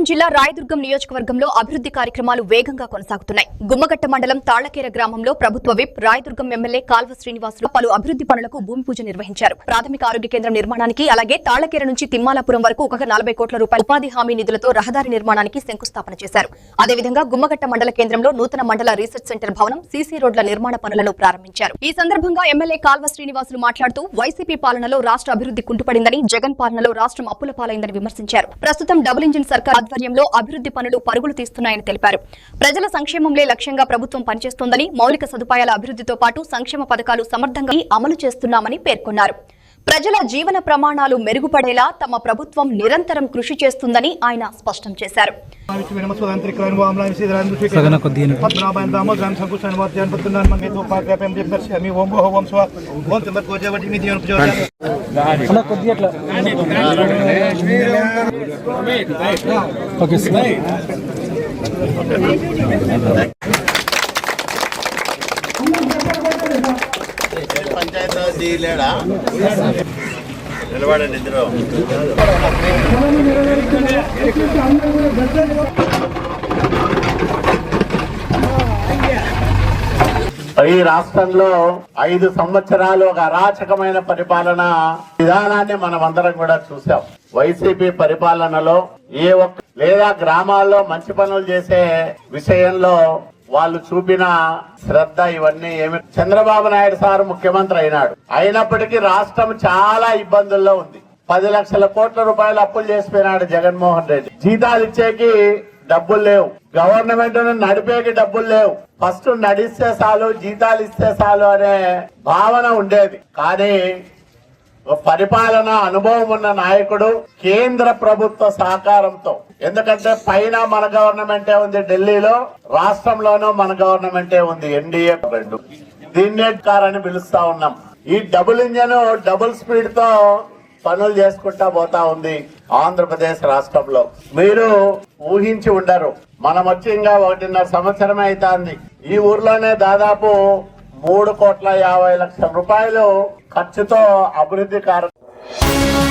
జిల్లా రాయదుర్గం నియోజకవర్గంలో అభివృద్ధి కార్యక్రమాలు వేగంగా కొనసాగుతున్నాయి. గుమ్మగట్ట మండలం తాళ్లకేర గ్రామంలో ప్రభుత్వ విప్ రాయదుర్గం ఎమ్మెల్యే కాల్వ శ్రీనివాసులు పలు అభివృద్ధి పనులకు భూమి పూజ నిర్వహించారు. ప్రాథమిక ఆరోగ్య కేంద్రం నిర్మాణానికి, అలాగే తాళ్లకేర నుంచి తిమ్మాలాపురం వరకు 40 కోట్ల రూపాయల ఉపాధి హామీ నిధులతో రహదారి నిర్మాణానికి శంకుస్థాపన చేశారు. అదేవిధంగా గుమ్మగట్ట మండల కేంద్రంలో నూతన మండల రీసెర్చ్ సెంటర్ భవనం, సీసీ రోడ్ల నిర్మాణ పనులను ప్రారంభించారు. ఈ సందర్భంగా ఎమ్మెల్యే కాల్వ శ్రీనివాసులు మాట్లాడుతూ వైసీపీ పాలనలో రాష్ట్ర అభివృద్ధి కుంటుపడిందని, జగన్ పాలనలో రాష్ట్రం అప్పుల పాలైందని విమర్శించారు. ప్రస్తుతం డబుల్ ఇంజిన్ సర్కార్ ఆధ్వర్యంలో అభివృద్ధి పనులు పరుగులు తీస్తున్నాయని తెలిపారు. ప్రజల సంక్షేమంలో లక్ష్యంగా ప్రభుత్వం పనిచేస్తోందని, మౌలిక సదుపాయాల అభివృద్ధితో పాటు సంక్షేమ పథకాలు సమర్థంగా అమలు చేస్తున్నామని పేర్కొన్నారు. ప్రజల జీవన ప్రమాణాలు మెరుగుపడేలా తమ ప్రభుత్వం నిరంతరం కృషి చేస్తుందని ఆయన స్పష్టం చేశారు. పంచాయతీ లేడా నిలబడండి ఇద్దరు. ఈ రాష్ట్రంలో 5 సంవత్సరాలు ఒక అరాచకమైన పరిపాలన విధానాన్ని మనం అందరం కూడా చూసాం. వైసీపీ పరిపాలనలో ఏ ఒక్క లేదా గ్రామాల్లో మంచి పనులు చేసే విషయంలో వాళ్ళు చూపిన శ్రద్ధ ఇవన్నీ ఏమి. చంద్రబాబు నాయుడు సార్ ముఖ్యమంత్రి అయినప్పటికీ రాష్ట్రం చాలా ఇబ్బందుల్లో ఉంది. 10 లక్షల కోట్ల రూపాయలు అప్పులు చేసిపోయినాడు జగన్మోహన్ రెడ్డి. జీతాలు ఇచ్చేకి డబ్బులు లేవు, గవర్నమెంట్ నడిపేకి డబ్బులు లేవు. ఫస్ట్ నడిస్తే చాలు, జీతాలు ఇస్తే చాలు అనే భావన ఉండేది. కానీ పరిపాలన అనుభవం ఉన్న నాయకుడు, కేంద్ర ప్రభుత్వ సహకారంతో, ఎందుకంటే పైన మన గవర్నమెంటే ఉంది ఢిల్లీలో, రాష్ట్రంలోనూ మన గవర్నమెంటే ఉంది ఎన్డీఏ. దీన్నే కార్ అని పిలుస్తా ఉన్నాం. ఈ డబుల్ ఇంజన్ డబుల్ స్పీడ్ తో పనులు చేసుకుంటా పోతా ఉంది ఆంధ్రప్రదేశ్ రాష్ట్రంలో. మీరు ఊహించి ఉండరు, మనం వచ్చి ఇంకా 1.5 సంవత్సరమే అవుతుంది. ఈ ఊర్లోనే దాదాపు 3,50,00,000 రూపాయలు ఖర్చుతో అభివృద్ధి కార్యక్రమం